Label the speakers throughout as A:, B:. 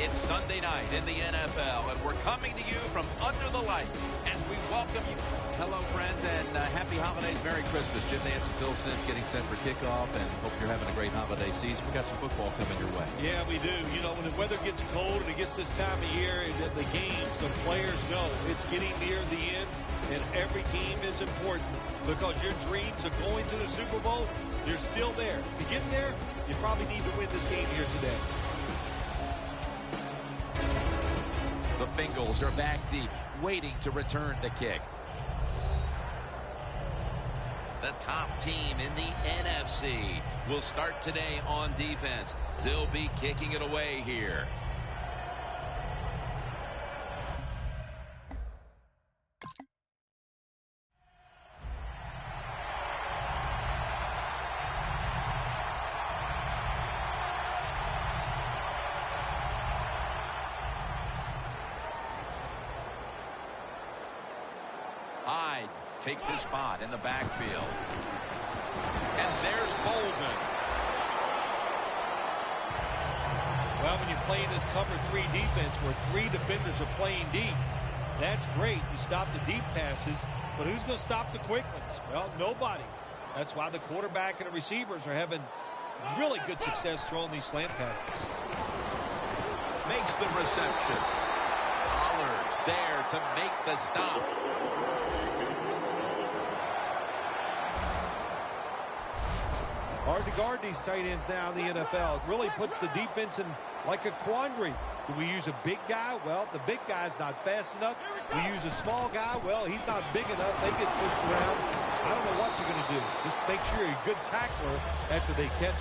A: It's Sunday night in the NFL, and we're coming to you from under the lights as we welcome you. Hello, friends, and happy holidays. Merry Christmas. Jim Nance and Phil Simms getting set for kickoff, and hope you're having a great holiday season. We got some football coming your way.
B: Yeah, we do. You know, when the weather gets cold and it gets this time of year, the games, the players know it's getting near the end, and every game is important because your dreams of going to the Super Bowl, they're still there. To get there, you probably need to win this game here today.
A: The Bengals are back deep, waiting to return the kick. The top team in the NFC will start today on defense. They'll be kicking it away here. Hyde takes his spot in the backfield. And there's Bolden.
B: Well, when you're playing this cover 3 defense where 3 defenders are playing deep, that's great. You stop the deep passes, but who's going to stop the quick ones? Well, nobody. That's why the quarterback and the receivers are having really good success throwing these slant patterns.
A: Makes the reception. Pollard's there to make the stop.
B: Hard to guard these tight ends now in the NFL. It really puts the defense in like a quandary. Do we use a big guy? Well, the big guy's not fast enough. We use a small guy. Well, he's not big enough. They get pushed around. I don't know what you're going to do. Just make sure you're a good tackler after they catch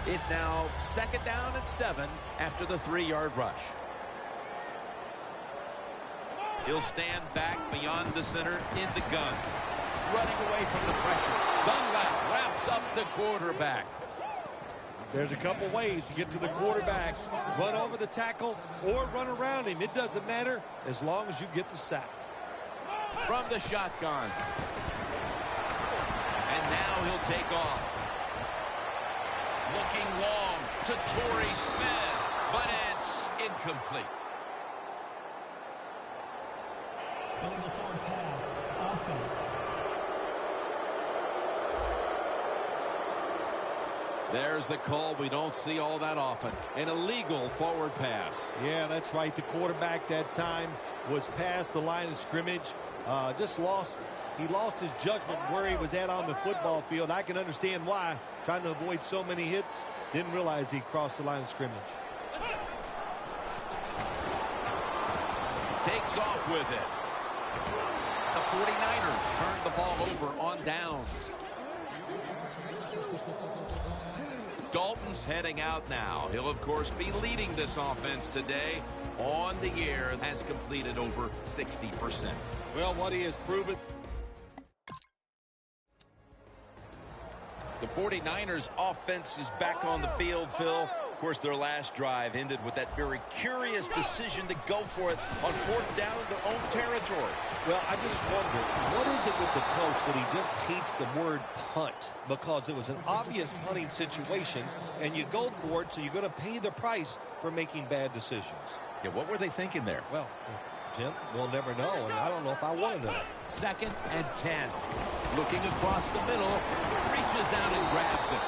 B: it.
A: It's now 2nd down and 7 after the 3-yard rush. He'll stand back beyond the center in the gun. Running away from the pressure. Dunlap wraps up the quarterback.
B: There's a couple ways to get to the quarterback. Run over the tackle or run around him. It doesn't matter as long as you get the sack.
A: From the shotgun. And now he'll take off. Looking long to Torrey Smith, but it's incomplete.
C: Illegal forward pass, offense.
A: There's the call we don't see all that often. An illegal forward pass.
B: Yeah, that's right. The quarterback that time was past the line of scrimmage. He lost his judgment where he was at on the football field. I can understand why. Trying to avoid so many hits. Didn't realize he crossed the line of scrimmage.
A: Takes off with it. The 49ers turn the ball over on downs. Dalton's heading out now. He'll, of course, be leading this offense today. On the year, has completed over 60%.
B: Well, what he has proven.
A: The 49ers offense is back on the field, Phil. Of course, their last drive ended with that very curious decision to go for it on 4th down in their own territory.
B: Well, I just wonder, what is it with the coach that he just hates the word punt? Because it was an obvious punting situation, and you go for it, so you're going to pay the price for making bad decisions.
A: Yeah, what were they thinking there?
B: Well, Jim, we'll never know, and I don't know if I want to know.
A: 2nd and 10. Looking across the middle, reaches out and grabs it.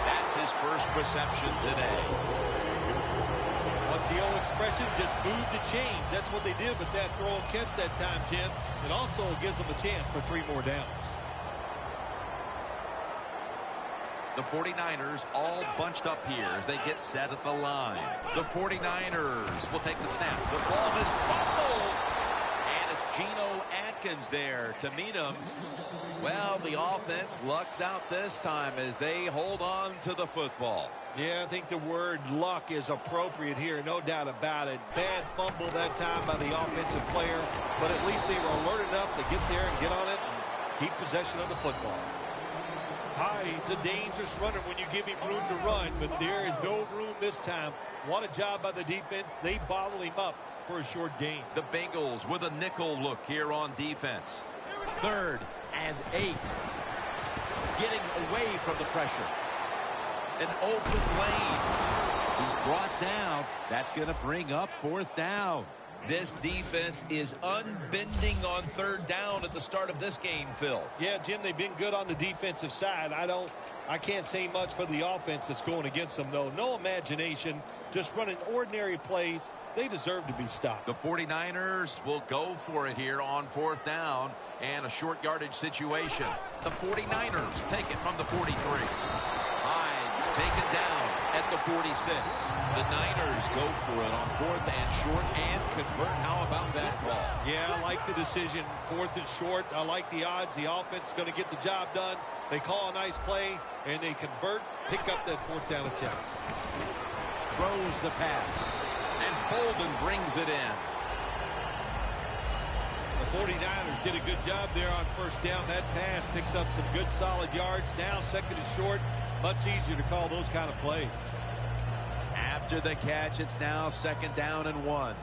A: That's his first reception today.
B: What's the old expression? Just move the chains. That's what they did with that throw and catch that time, Jim. It also gives them a chance for 3 more downs.
A: The 49ers all bunched up here as they get set at the line. The 49ers will take the snap. The ball is fumbled. And it's Geno Atkins there to meet him. Well, the offense lucks out this time as they hold on to the football.
B: Yeah, I think the word luck is appropriate here, no doubt about it. Bad fumble that time by the offensive player, but at least they were alert enough to get there and get on it and keep possession of the football. Hyde's a dangerous runner when you give him room to run, but there is no room this time. What a job by the defense. They bottle him up for a short gain.
A: The Bengals with a nickel look here on defense. 3rd and 8. Getting away from the pressure. An open lane. He's brought down. That's going to bring up fourth down. This defense is unbending on third down at the start of this game, Phil.
B: Yeah, Jim, they've been good on the defensive side. I can't say much for the offense that's going against them, though. No imagination, just running ordinary plays. They deserve to be stopped.
A: The 49ers will go for it here on fourth down and a short yardage situation. The 49ers take it from the 43. Hides taken down at the 46. The Niners go for it on fourth and short and convert. How about that call?
B: Yeah, I like the decision. Fourth and short. I like the odds. The offense is going to get the job done. They call a nice play, and they convert, pick up that fourth down attempt.
A: Throws the pass, and Bolden brings it in.
B: The 49ers did a good job there on first down. That pass picks up some good solid yards. Now second and short. Much easier to call those kind of plays.
A: After the catch, it's now second down and 1.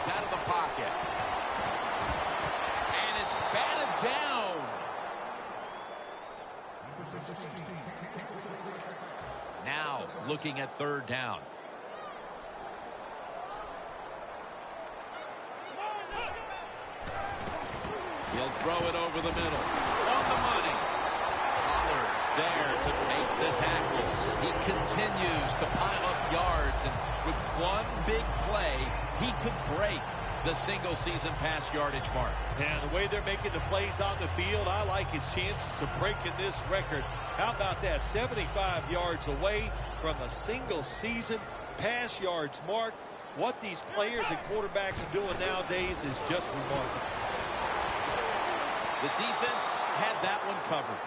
A: Out of the pocket. And it's batted down. Now looking at third down. He'll throw it over the middle. On the money. Pollard's there to make the tackles. He continues to pile up yards, and with one big play, he could break the single-season pass yardage mark.
B: And the way they're making the plays on the field, I like his chances of breaking this record. How about that? 75 yards away from a single-season pass yards mark. What these players and quarterbacks are doing nowadays is just remarkable.
A: The defense had that one covered.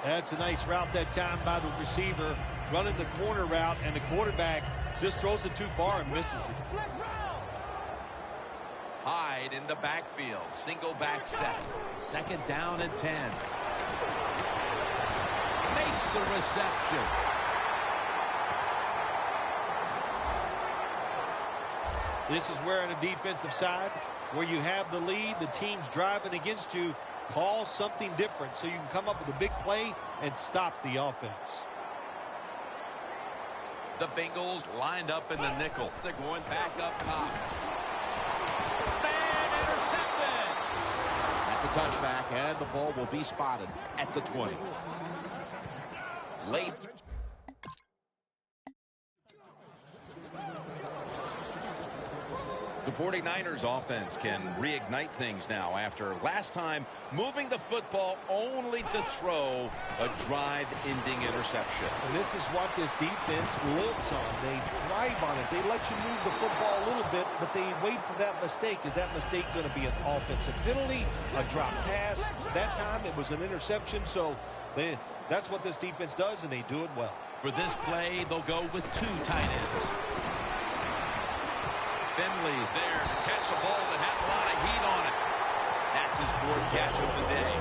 B: That's a nice route that time by the receiver, running the corner route, and the quarterback just throws it too far and misses it.
A: Hyde in the backfield. Single back set. Second down and 10. Makes the reception.
B: This is where on the defensive side, where you have the lead, the team's driving against you, call something different so you can come up with a big play and stop the offense.
A: The Bengals lined up in the nickel. They're going back up top. And intercepted. That's a touchback, and the ball will be spotted at the 20. Late. The 49ers offense can reignite things now after last time moving the football only to throw a drive-ending interception.
B: And this is what this defense lives on. They thrive on it. They let you move the football a little bit, but they wait for that mistake. Is that mistake going to be an offensive penalty, a drop pass? That time it was an interception, so that's what this defense does, and they do it well.
A: For this play, they'll go with two tight ends. Finley's there to catch a ball that had a lot of heat on it. That's his fourth catch of the day.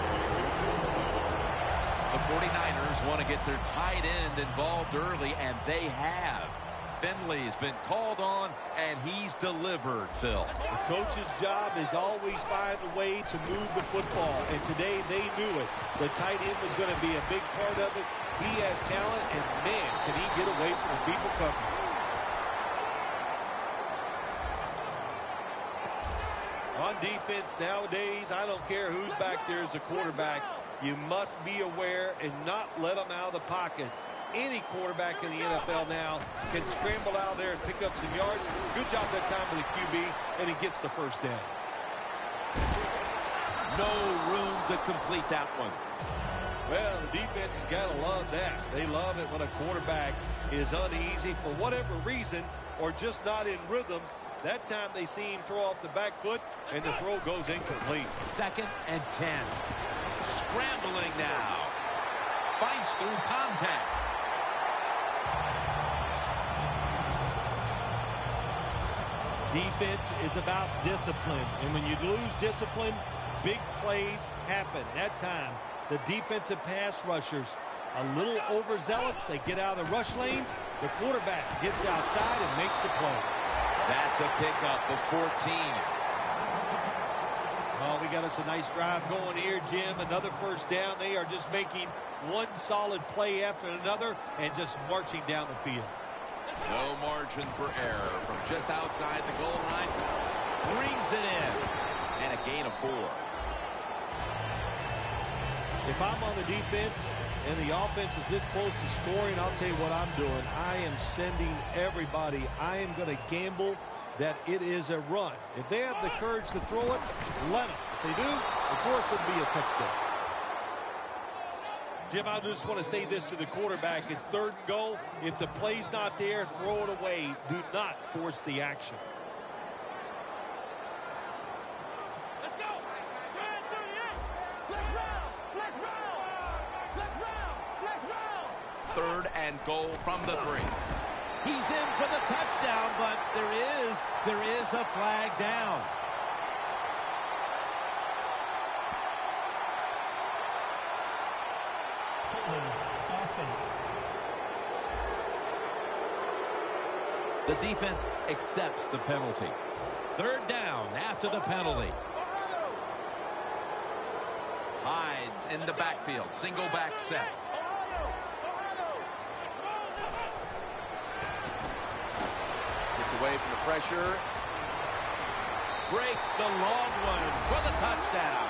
A: The 49ers want to get their tight end involved early, and they have. Finley's been called on, and he's delivered, Phil.
B: The coach's job is always find a way to move the football, and today they knew it. The tight end was going to be a big part of it. He has talent, and man, can he get away from the people covering. On defense nowadays, I don't care who's back there as a quarterback. You must be aware and not let them out of the pocket. Any quarterback in the NFL now can scramble out there and pick up some yards. Good job that time with the QB, and he gets the first down.
A: No room to complete that one.
B: Well, the defense has got to love that. They love it when a quarterback is uneasy for whatever reason or just not in rhythm. That time they see him throw off the back foot, and the throw goes incomplete.
A: Second and 10. Scrambling now. Fights through contact.
B: Defense is about discipline, and when you lose discipline, big plays happen. That time, the defensive pass rushers a little overzealous. They get out of the rush lanes. The quarterback gets outside and makes the play.
A: That's a pickup of 14.
B: Oh, we got us a nice drive going here, Jim. Another first down. They are just making one solid play after another and just marching down the field.
A: No margin for error from just outside the goal line. Brings it in. And a gain of 4.
B: If I'm on the defense and the offense is this close to scoring, I'll tell you what I'm doing. I am sending everybody. I am going to gamble that it is a run. If they have the courage to throw it, let them. If they do, of course it'll be a touchdown. Jim, I just want to say this to the quarterback. It's 3rd and goal. If the play's not there, throw it away. Do not force the action.
D: Let's go. Let's round.
A: 3rd and goal from the 3.
E: He's in for the touchdown, but there is a flag down.
C: Holding. Offense.
E: The defense accepts the penalty. 3rd down after the penalty.
A: Hides in the backfield. Single back set. Gets away from the pressure.
E: Breaks the long one for the touchdown.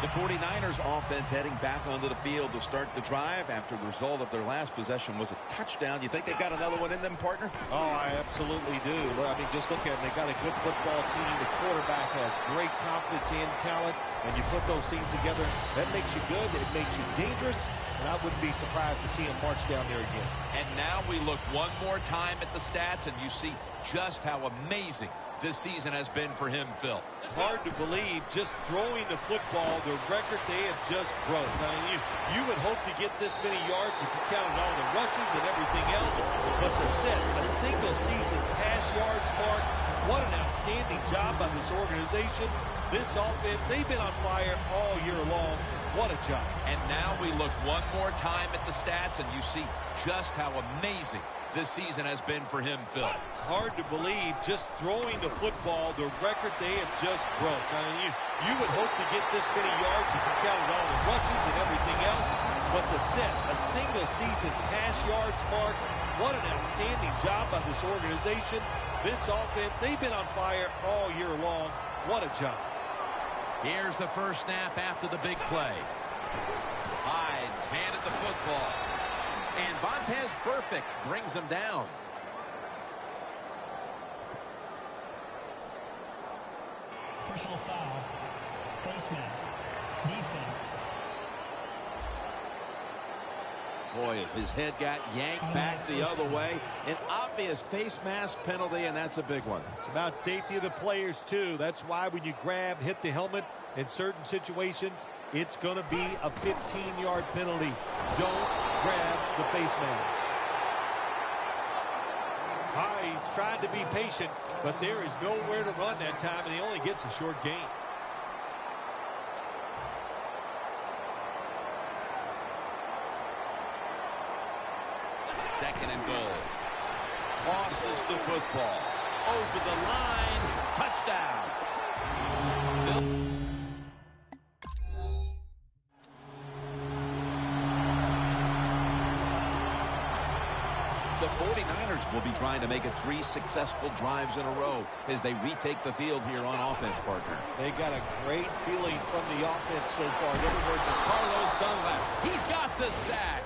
A: The 49ers offense heading back onto the field to start the drive after the result of their last possession was a touchdown. You think they've got another one in them, partner?
B: Oh, I absolutely do. I mean, just look at them. They got a good football team. The quarterback has great confidence and talent. And you put those things together, that makes you good. It makes you dangerous. And I wouldn't be surprised to see him march down there again.
A: And now we look one more time at the stats, and you see just how amazing this season has been for him, Phil.
B: It's hard to believe, just throwing the football, the record they have just broke. I mean, you would hope to get this many yards if you counted all the rushes and everything else. But to set a single season pass yards mark, what an outstanding job by this organization. This offense, they've been on fire all year long. What a job.
A: And now we look one more time at the stats, and you see just how amazing this season has been for him, Phil.
B: It's hard to believe, just throwing the football, the record they have just broke. I mean, you would hope to get this many yards if you counted all the rushes and everything else. But to set a single season pass yards mark, what an outstanding job by this organization. This offense, they've been on fire all year long. What a job.
E: Here's the first snap after the big play.
A: Hides handed the football.
E: And Vontaze Burfict brings him down.
C: Personal foul. Face mask. Defense.
E: Boy, his head got yanked back the other way. An obvious face mask penalty, and that's a big one.
B: It's about safety of the players, too. That's why when you grab, hit the helmet in certain situations, it's going to be a 15-yard penalty. Don't grab the face mask. He's trying to be patient, but there is nowhere to run that time, and he only gets a short gain.
A: Second and goal. Crosses the football.
E: Over the line. Touchdown.
A: The 49ers will be trying to make it 3 successful drives in a row as they retake the field here on offense, partner.
B: They got a great feeling from the offense so far. In other words,
E: Carlos Dunlap. He's got the sack.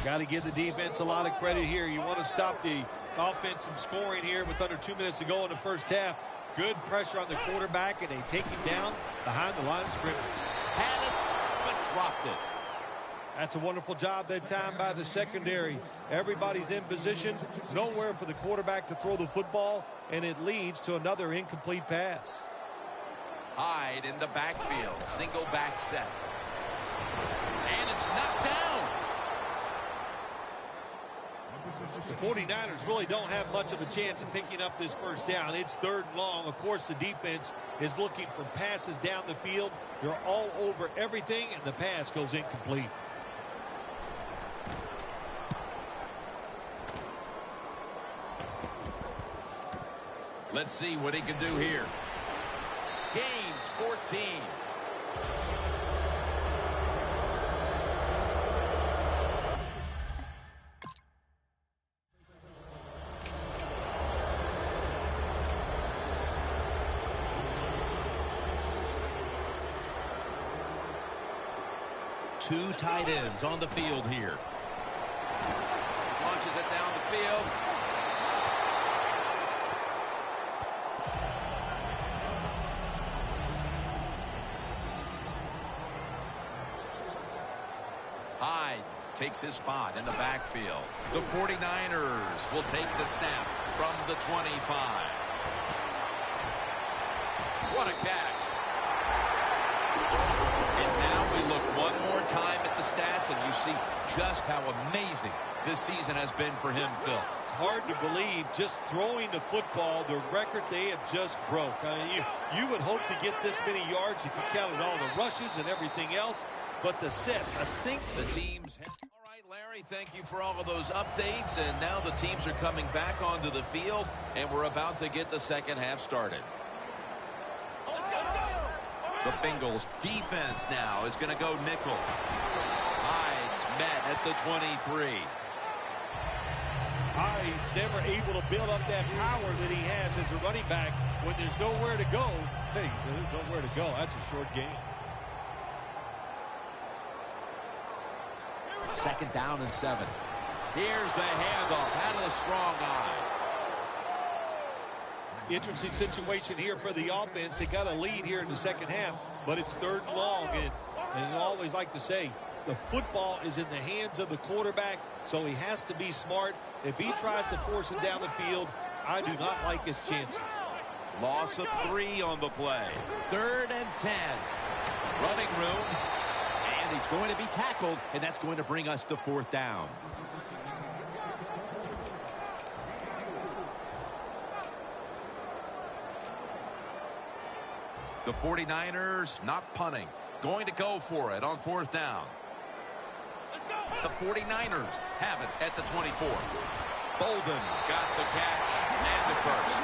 B: got to give the defense a lot of credit here. You want to stop the offense from scoring here with under 2 minutes to go in the first half. Good pressure on the quarterback, and they take him down behind the line of scrimmage.
E: Had it, but dropped it.
B: That's a wonderful job that time by the secondary. Everybody's in position. Nowhere for the quarterback to throw the football, and it leads to another incomplete pass.
A: Hyde in the backfield. Single back set. And it's knocked down.
B: The 49ers really don't have much of a chance of picking up this first down. It's 3rd and long. Of course, the defense is looking for passes down the field. They're all over everything, and the pass goes incomplete.
A: Let's see what he can do here. Gains 14. Two tight ends on the field here. Launches it down the field. Hyde takes his spot in the backfield. The 49ers will take the snap from the 25. What a catch. And now we look one more time at the stats, and you see just how amazing this season has been for him, Phil.
B: It's hard to believe, just throwing the football, the record they have just broke. I mean, you would hope to get this many yards if you counted all the rushes and everything else, but the set,
A: the teams. All right, Larry, thank you for all of those updates, and now the teams are coming back onto the field, and we're about to get the second half started. The Bengals defense now is going to go nickel. Hyde's met at the 23.
B: Hyde's never able to build up that power that he has as a running back. When there's nowhere to go, hey, there's nowhere to go. That's a short game.
A: 2nd down and 7. Here's the handoff. Had a strong eye.
B: Interesting situation here for the offense. They got a lead here in the second half, but it's 3rd and long. And I always like to say, the football is in the hands of the quarterback, so he has to be smart. If he tries to force it down the field, I do not like his chances.
A: Loss of 3 on the play. 3rd and 10. Running room. And he's going to be tackled, and that's going to bring us to 4th down. The 49ers not punting. Going to go for it on 4th down. The 49ers have it at the 24. Bolden's got the catch and the first.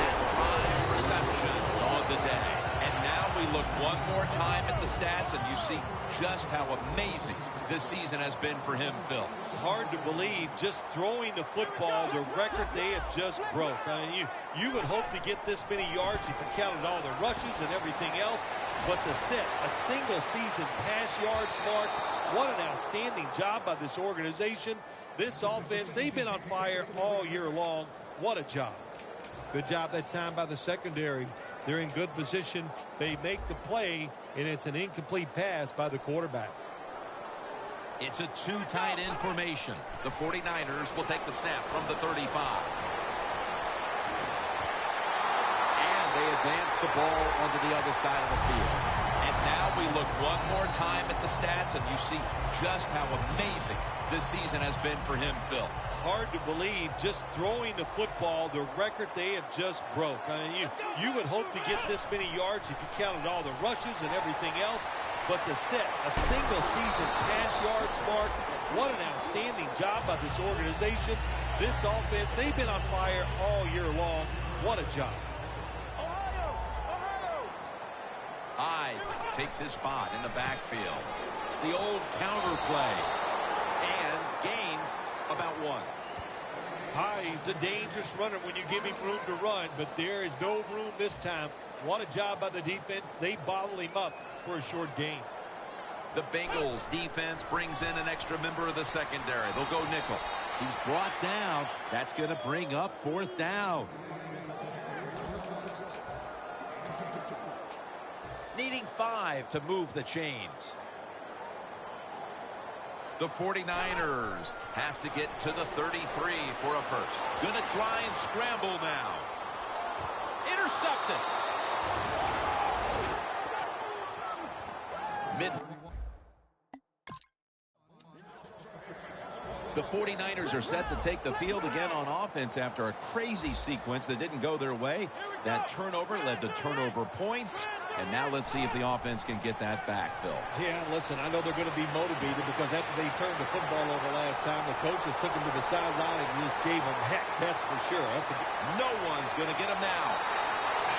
A: That's 5 receptions on the day. And now we look one more time at the stats, and you see just how amazing this season has been for him, Phil.
B: It's hard to believe, just throwing the football, the record they have just broke. I mean, you would hope to get this many yards if you counted all the rushes and everything else, but to set a single season pass yards mark, what an outstanding job by this organization. This offense, they've been on fire all year long. What a job. Good job that time by the secondary. They're in good position. They make the play, and it's an incomplete pass by the quarterback.
A: It's a 2 tight end formation. The 49ers will take the snap from the 35. And they advance the ball onto the other side of the field. And now we look one more time at the stats, and you see just how amazing this season has been for him, Phil.
B: It's hard to believe, just throwing the football, the record they have just broke. I mean, you would hope to get this many yards if you counted all the rushes and everything else, but to set a single season pass yards mark, what an outstanding job by this organization. This offense, they've been on fire all year long. What a job.
A: Hyde takes his spot in the backfield. It's the old counter play. And gains about 1.
B: Hyde's a dangerous runner when you give him room to run, but there is no room this time. What a job by the defense. They bottle him up for a short gain.
A: The Bengals defense brings in an extra member of the secondary. They'll go nickel. He's brought down. That's going to bring up 4th down. Needing 5 to move the chains. The 49ers have to get to the 33 for a first. Gonna try and scramble now. Intercepted.
E: The 49ers are set to take the field again on offense after a crazy sequence that didn't go their way. That turnover led to turnover points. And now let's see if the offense can get that back, Phil.
B: Yeah, listen, I know they're going to be motivated because after they turned the football over last time, the coaches took them to the sideline and just gave them heck, that's for sure.
E: No one's going to get him now.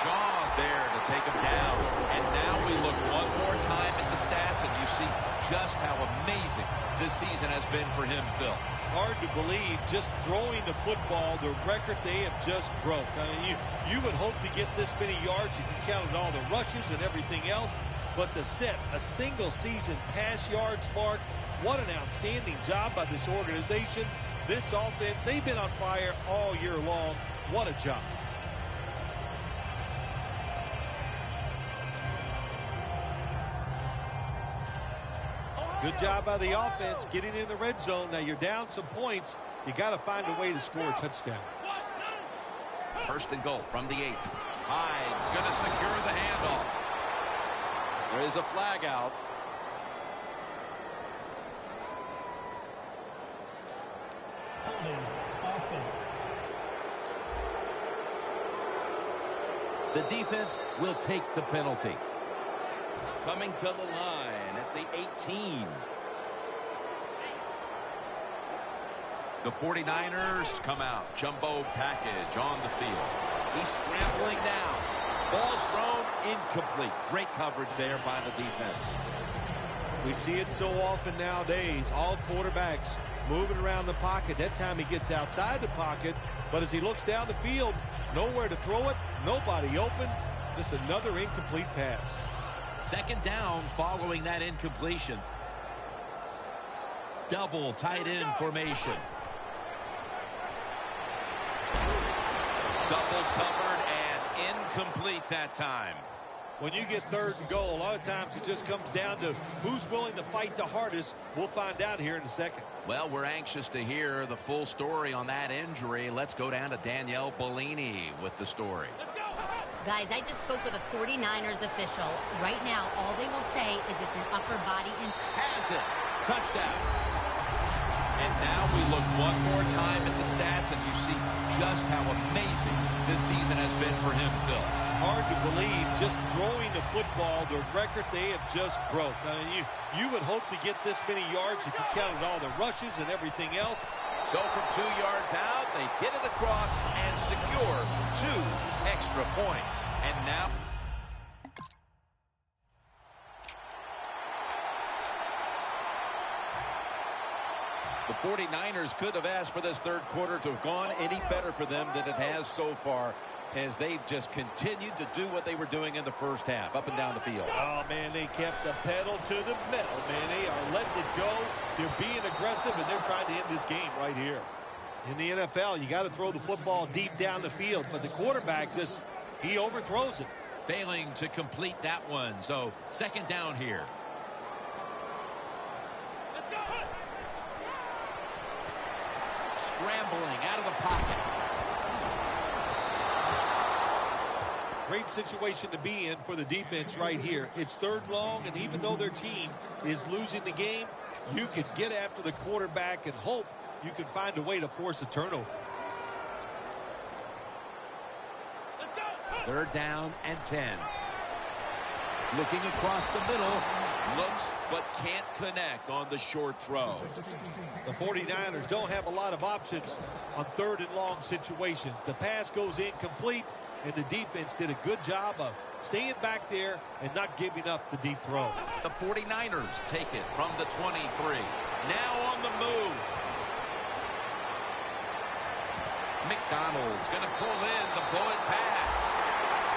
E: Shaw's there to take him down. And now we look one more time at the stats, and you see just how amazing this season has been for him, Phil.
B: It's hard to believe just throwing the football, the record they have just broke. I mean, you would hope to get this many yards if you counted all the rushes and everything else, but to set a single season pass yards mark, what an outstanding job by this organization. This offense, they've been on fire all year long. What a job. Good job by the offense getting in the red zone. Now you're down some points. You got to find a way to score a touchdown.
A: First and goal from the 8. Hyde's going to secure the handoff.
E: There is a flag out.
C: Holding offense.
E: The defense will take the penalty. Coming to the line at the 18.
A: The 49ers come out. Jumbo package on the field.
E: He's scrambling now. Ball's thrown incomplete. Great coverage there by the defense.
B: We see it so often nowadays. All quarterbacks moving around the pocket. That time he gets outside the pocket, but as he looks down the field, nowhere to throw it, nobody open. Just another incomplete pass.
E: Second down following that incompletion. Double tight end formation.
A: Double covered and incomplete that time.
B: When you get third and goal, a lot of times it just comes down to who's willing to fight the hardest. We'll find out here in a second.
A: Well, we're anxious to hear the full story on that injury. Let's go down to Danielle Bellini with the story.
F: Guys, I just spoke with a 49ers official. Right now, all they will say is it's an upper body injury.
E: Has it. Touchdown.
A: And now we look one more time at the stats, and you see just how amazing this season has been for him, Phil.
B: Hard to believe just throwing the football, the record they have just broke. I mean, you would hope to get this many yards if you counted all the rushes and everything else.
E: So from 2 yards out, they get it across and secure 2 extra points.
A: And now
E: the 49ers could have asked for this third quarter to have gone any better for them than it has so far, as they've just continued to do what they were doing in the first half, up and down the field.
B: Oh, man, they kept the pedal to the metal, man. They are letting it go. They're being aggressive, and they're trying to end this game right here. In the NFL, you got to throw the football deep down the field, but the quarterback just, he overthrows it.
E: Failing to complete that one, so second down here. Scrambling out of the pocket.
B: Great situation to be in for the defense right here. It's third long, and even though their team is losing the game, you could get after the quarterback and hope you can find a way to force a turnover.
E: Third down and 10. Looking across the middle. Looks but can't connect on the short throw.
B: The 49ers don't have a lot of options on third and long situations. The pass goes incomplete, and the defense did a good job of staying back there and not giving up the deep throw.
A: the 49ers take it from the 23. Now on the move. McDonald's going to pull in the bullet pass.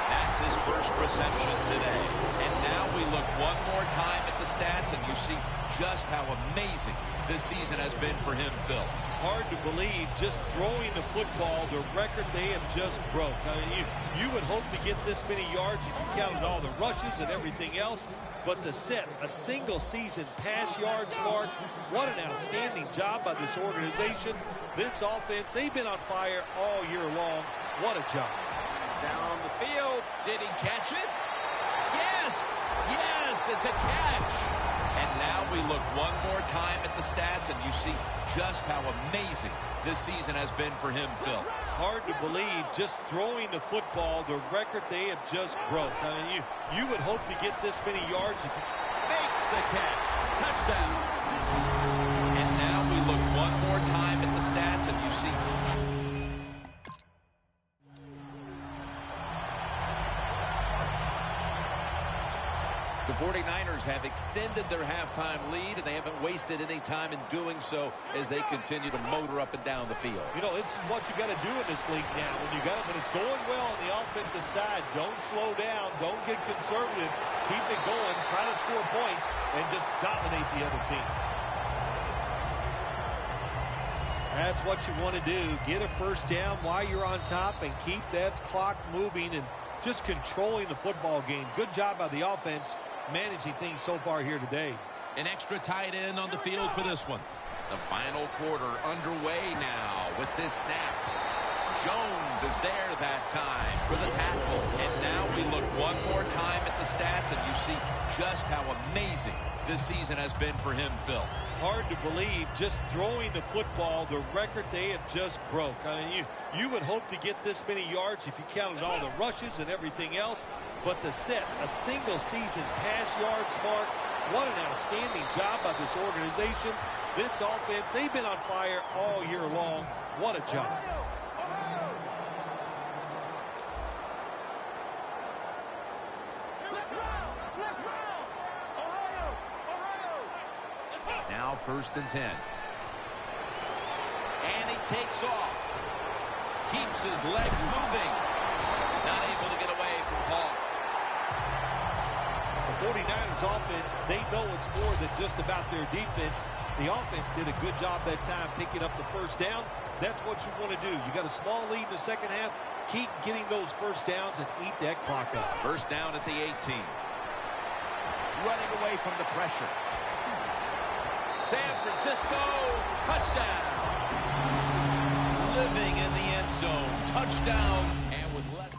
A: That's his first reception today. And now we look one more time at the stats, and you see just how amazing this season has been for him, Phil.
B: Hard to believe just throwing the football, the record they have just broke. I mean, you would hope to get this many yards if you counted all the rushes and everything else. But to set a single season pass yards mark, what an outstanding job by this organization. This offense, they've been on fire all year long. What a job.
E: Down the field. Did he catch it? Yes! Yes, it's a catch.
A: And now we look
E: one more time at the stats, and you see just how amazing this season has been for him, Phil.
B: It's hard to believe, just throwing the football, the record they have just broke. I mean, you would hope to get this many yards if you
E: Makes the catch. Touchdown. And now we look one more time at the stats, and you see the 49ers have extended their halftime lead, and they haven't wasted any time in doing so as they continue to motor up and down the field.
B: You know, this is what you got to do in this league now. When it's going well on the offensive side, don't slow down, don't get conservative, keep it going, try to score points, and just dominate the other team. That's what you want to do. Get a first down while you're on top and keep that clock moving and just controlling the football game. Good job by the offense managing things so far here today.
E: An extra tight end on the field for this one. The final quarter underway now with this snap. Jones is there that time for the tackle. And now we look one more time at the stats, and you see just how amazing this season has been for him, Phil.
B: It's hard to believe, just throwing the football, the record they have just broke. I mean, you would hope to get this many yards if you counted all the rushes and everything else. But to set a single season pass yards mark, what an outstanding job by this organization. This offense, they've been on fire all year long. What a job.
E: Now 1st and 10. And he takes off. Keeps his legs moving. Not able to get away from Hall.
B: The 49ers offense, they know it's more than just about their defense. The offense did a good job that time picking up the first down. That's what you want to do. You got a small lead in the second half. Keep getting those first downs and eat that clock up.
E: First down at the 18. Running away from the pressure. San Francisco, touchdown. Living in the end zone, touchdown. And with less.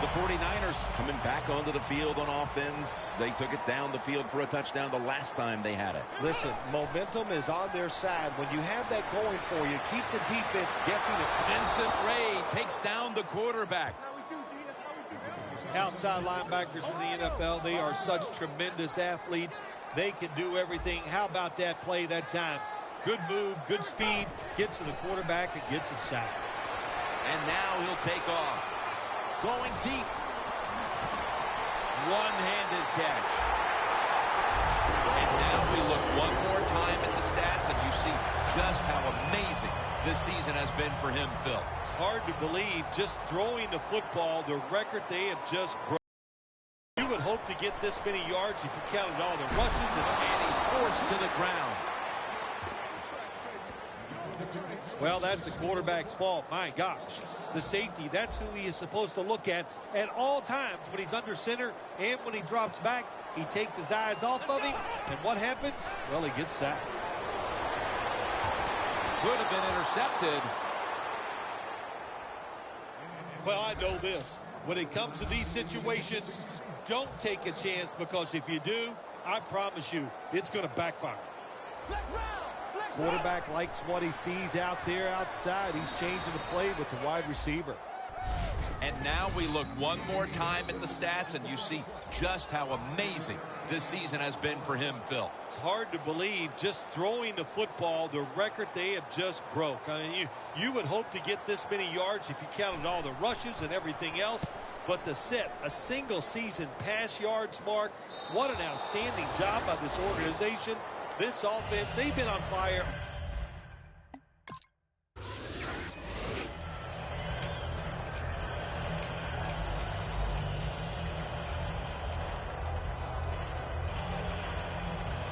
E: The 49ers coming back onto the field on offense. They took it down the field for a touchdown the last time they had it.
B: Listen, momentum is on their side. When you have that going for you, keep the defense guessing it.
E: Vincent Ray takes down the quarterback.
B: Outside linebackers in the NFL, they are such tremendous athletes. They can do everything. How about that play that time? Good move, good speed, gets to the quarterback and gets a sack.
E: And now he'll take off. Going deep. One-handed catch. And now we look one more time at the stats, and you see just how amazing this season has been for him, Phil.
B: It's hard to believe, just throwing the football, the record they have just broken. You would hope to get this many yards if you counted all the rushes.
E: And he's forced to the ground.
B: Well, that's the quarterback's fault. My gosh. The safety, that's who he is supposed to look at all times when he's under center and when he drops back. He takes his eyes off of him, and what happens? Well, he gets sacked.
E: Could have been intercepted.
B: Well, I know this. When it comes to these situations, don't take a chance, because if you do, I promise you, it's going to backfire. Quarterback likes what he sees out there outside. He's changing the play with the wide receiver.
E: And now we look one more time at the stats, and you see just how amazing this season has been for him, Phil.
B: It's hard to believe, just throwing the football, the record they have just broke. I mean, you would hope to get this many yards if you counted all the rushes and everything else. But to set a single season pass yards mark, what an outstanding job by this organization. This offense, they've been on fire.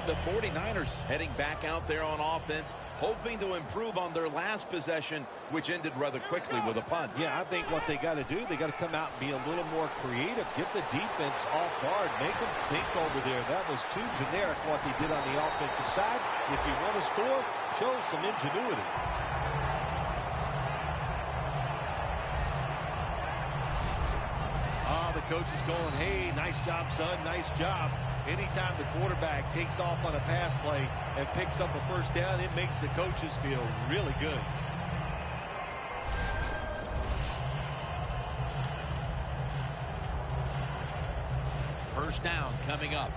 E: The 49ers heading back out there on offense, hoping to improve on their last possession, which ended rather quickly with a punt.
B: Yeah, I think what they got to do, they got to come out and be a little more creative, get the defense off guard, make them think over there. That was too generic what they did on the offensive side. If you want to score, show some ingenuity. coach is going, hey, nice job, son, nice job. Anytime the quarterback takes off on a pass play and picks up a first down, it makes the coaches feel really good.
E: First down coming up.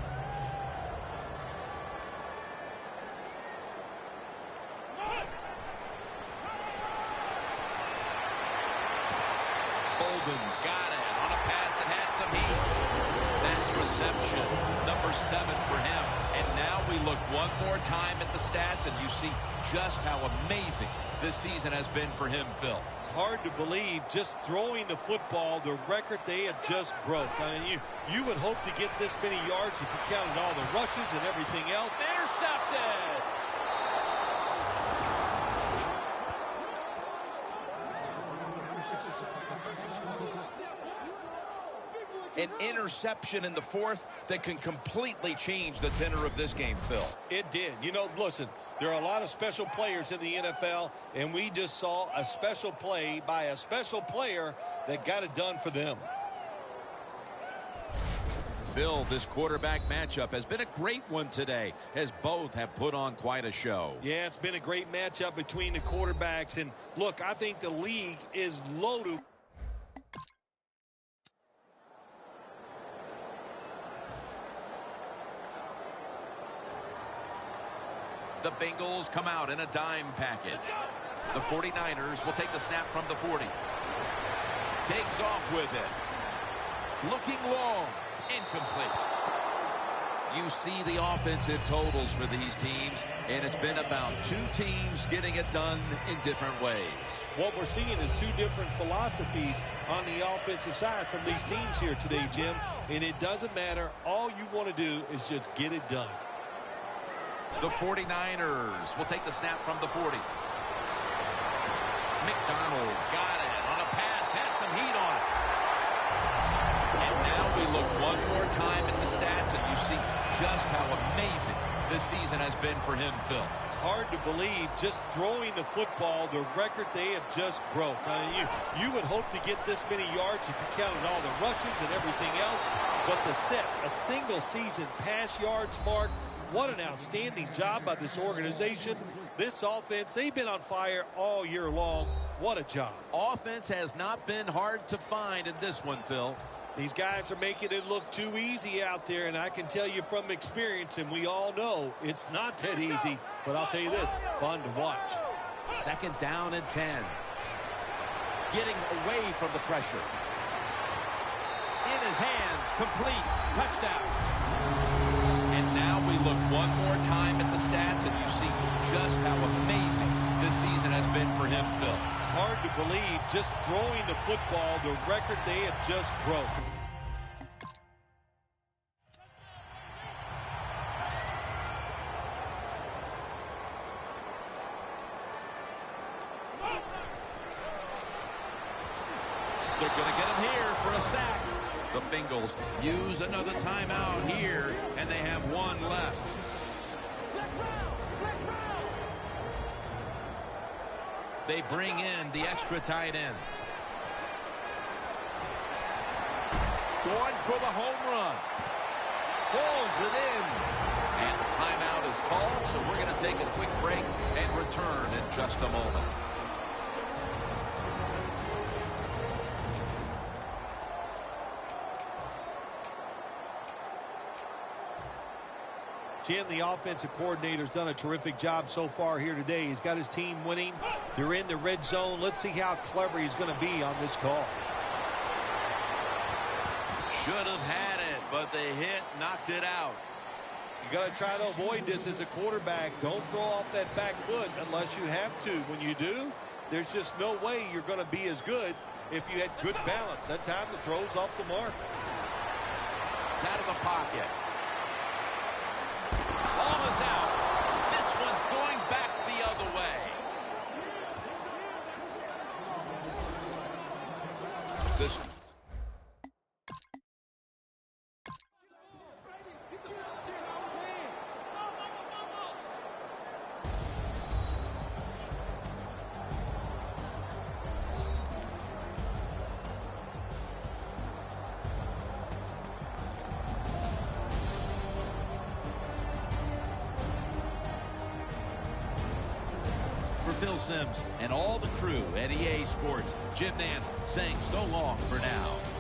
E: Bolden's got it on a pass that had some heat. That's reception number 7 for him. And now we look one more time at the stats, and you see just how amazing this season has been for him, Phil.
B: It's hard to believe, just throwing the football, the record they have just broke. I mean, you would hope to get this many yards if you counted all the rushes and everything else.
E: Intercepted.
A: An interception in the 4th that can completely change the tenor of this game, Phil.
B: It did. You know, listen, there are a lot of special players in the NFL, and we just saw a special play by a special player that got it done for them.
E: Phil, this quarterback matchup has been a great one today, as both have put on quite a show.
B: Yeah, it's been a great matchup between the quarterbacks, and look, I think the league is loaded.
A: The Bengals come out in a dime package. The 49ers will take the snap from the 40. Takes off with it. Looking long. Incomplete. You see the offensive totals for these teams, and it's been about 2 teams getting it done in different ways.
B: What we're seeing is 2 different philosophies on the offensive side from these teams here today, Jim. And it doesn't matter. All you want to do is just get it done.
A: The 49ers will take the snap from the 40. McDonald's got it on a pass, had some heat on it. And now we look one more time at the stats, and you see just how amazing this season has been for him, Phil.
B: It's hard to believe, just throwing the football, the record they have just broke. I mean, you would hope to get this many yards if you counted all the rushes and everything else, but to set a single season pass yards mark, what an outstanding job by this organization. This offense, they've been on fire all year long. What a job.
A: Offense has not been hard to find in this one, Phil.
B: These guys are making it look too easy out there, and I can tell you from experience, and we all know it's not that easy, but I'll tell you this, fun to watch.
E: 2nd down and 10. Getting away from the pressure. In his hands, complete, touchdown. And now we look one more time at the stats, and you see just how amazing this season has been for him, Phil.
B: It's hard to believe, just throwing the football, the record they have just broke.
E: They're going to get him here for a sack. The Bengals use another timeout here, and they have 1 left. They bring in the extra tight end.
A: Going for the home run. Pulls it in. And the timeout is called, so we're going to take a quick break and return in just a moment.
B: Jim, the offensive coordinator's done a terrific job so far here today. He's got his team winning. They're in the red zone. Let's see how clever he's going to be on this call.
A: Should have had it, but the hit knocked it out.
B: You got to try to avoid this as a quarterback. Don't throw off that back foot unless you have to. When you do, there's just no way you're going to be as good if you had good balance. That time the throw's off the mark.
A: It's out of the pocket. Ball is out. This one's going back the other way. This Phil Simms, and all the crew at EA Sports, Jim Nance saying so long for now.